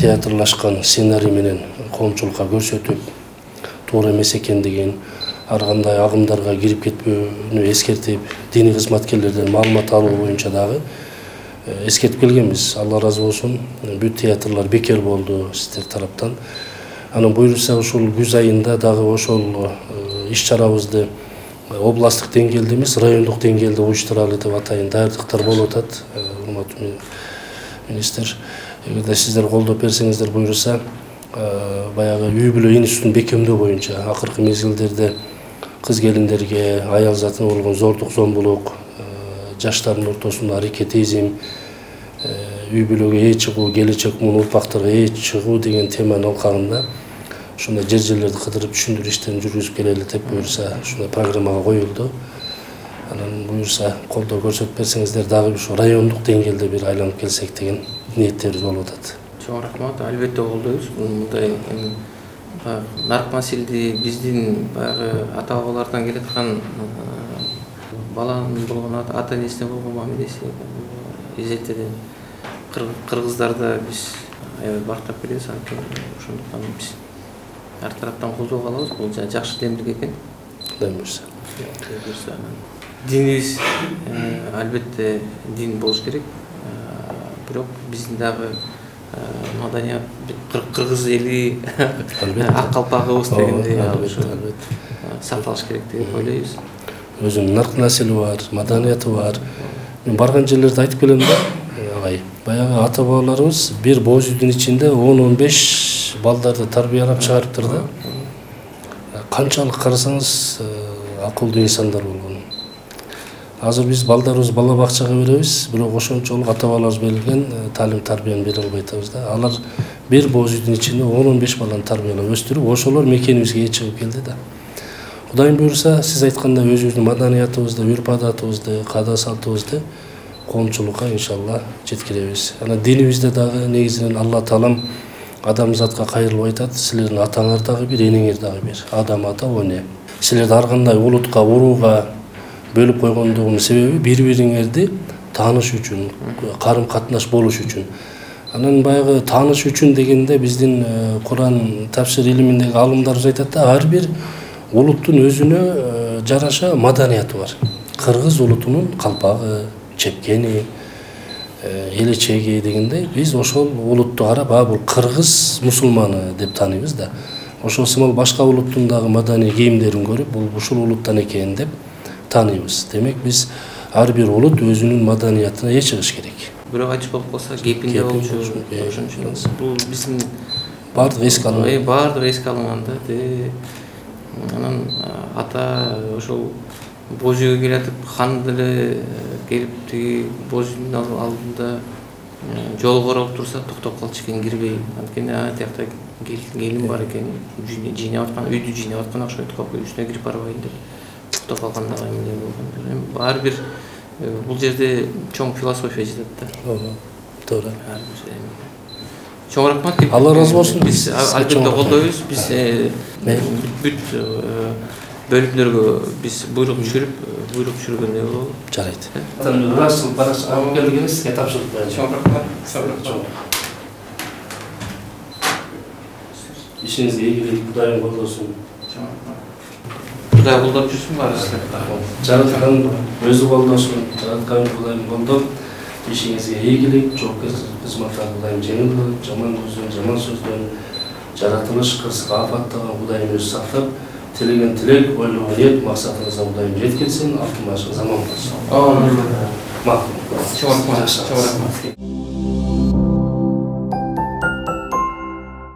театрлашкан сценарий менен коомчулукка көрсөтүп, туура эмес экендигин, ар кандай агымдарга кирип кетпөөнү эскертип, диний кызматкерлерден маалымат алуу боюнча дагы эскертип келгенбиз. Алла разы болсун. Бүт театрлар бекер болду сиздер тараптан. Анан буюрса ушул күз айында дагы ошол иш-чарабызды областтык деңгээлде эмес, райондук деңгээлде уюштуралы деп атайын даярдыктар болуп атат. Урматтуу министр, эгерде сиздер колдоп берсеңиздер буюрса, баягы үй бүлө институтун бекемдөө боюнча акыркы мезгилдерде кыз келиндерге аял затына болгон зордук, зомбулук, жаштардын ортосунда аракетизм, үй бүлөгө ээ чыгуу, келечек муун урпактарга ээ чыгуу деген теманын алкагында ушундай жер-жерлерди кыдырып түшүндүрүү иштерин жүргүзүп келели деп буюрса, ушундай программага коюлду. Анан буюрса колдоо көрсөтүп берсеңиздер дагы ушу райондук деңгээлде бир айланып келсек деген ниеттерибиз болуп атат. Чоң рахмат, албетте колдойбуз. Мындай нарк маселеди биздин баягы ата-бабалардан келаткан баланын болгон ата-энесине болгон мамилеси изеттеден кыргыздарда биз аябай бартап келебиз. Ошондуктан биз ар тараптан колдоо калабыз. Бул жакшы демилге экен. Кудай буйрса. Динибиз албетте дин болуш керек. Бирок биздин дагы маданият кыргыз эли ак калпагыбыз дегендей сакталыш керек деп ойлойбуз. Өзүнүн нарк насели бар, маданияты бар. Мен барган жерлерде айтып келем да, агай. Баягы ата-бабаларыбыз бир боз үйдүн ичинде 10-15 балдарды тарбиялап чыгарыптыр да. Канчалык карасаңыз акылдуу инсандар болгон. Азыр биз балдарыбыз бала бакчага беребиз, бирок ошончолук ата-бабаларыбыз берилген талим тарбияны бере албай атабыз да. Алар бир боз үйдүн ичинде 10-15 баланы тарбиялап өстүрүп, ошолор мекенибизге чыгып келди да. Кудайым буюрса, сиз айткандай өзүбүздүн маданиятыбызды, үрп-адатыбызды, каада салтыбызды коомчулукка иншалла жеткиребиз. Анан динибизде дагы негизинен Алла Таалам адамзатка кайрылып айтат, силердин атаңар дагы бир, энеңер дагы бир. Адам ата, о эне. Силерди ар кандай улутка, урууга бөлүп койгондугунун себеби бири-бириңерди тааныш үчүн, карым-катнаш болуш үчүн. Анан баягы тааныш үчүн дегенде биздин Куран тафсир илиминдеги алымдарыбыз айтат да, ар бир улуттун өзүнө жараша маданияты бар. Кыргыз улутунун калпагы, чепкени, элечеги дегендей биз ошол улутту карап, бул кыргыз мусулманы деп тааныйбыз да. Ошол сымал башка улуттун дагы маданий кийимдерин көрүп, бул ушул улуттан экен деп тааныйбыз. Демек биз ар бир улут өзүнүн маданиятына ээ чыгыш керек. Бирок ачык болуп калса кепинде болчу. Ошон үчүн бул биздин баардыгы эске алынган. Баардыгы эске алынган да. Анан ата ошол боз үйгө келатып, хан деле келип тиги боз үйдүн алдында жол королуп турса токтоп калчу экен, кирбей. Анткени тиякта келин бар экен, жыйнап аткан, үйдү жыйнап аткан окшойт, капы үстүнө кирип барбайын деп токтоп калган дагы эмне болгон. Ар бир бул жерде чоң философия жатат да. Туура. Чоң рахмат. Алла разы болсун. Биз албетте колдойбуз. Биз бүт бөлүмдөргө биз буйрук түшүргөндөй болобу. Жарайт. Бираз жыл бараш алып келдиңиз, сизге тапшырып коём. Чоң рахмат. Ишиңизге ийгилик, Кудайым колдосун. Кудай колдоп жүрсүн баарыбызды. Жараткан өзү колдосун, жараткан Кудайым колдоп, ишиңизге ийгилик, жооптойгук кызматтарды Кудайым жеңил кылып, жаман көздөн, жаман сөздөн, жаратылыш кырсык афаттаган Кудайым өзү сактап, тилеген тилек, ойлогон ниет, максатыңызга Кудайым жеткирсин, алтын башыңыз аман болсун. Амин. Мактуу. Чоң рахмат.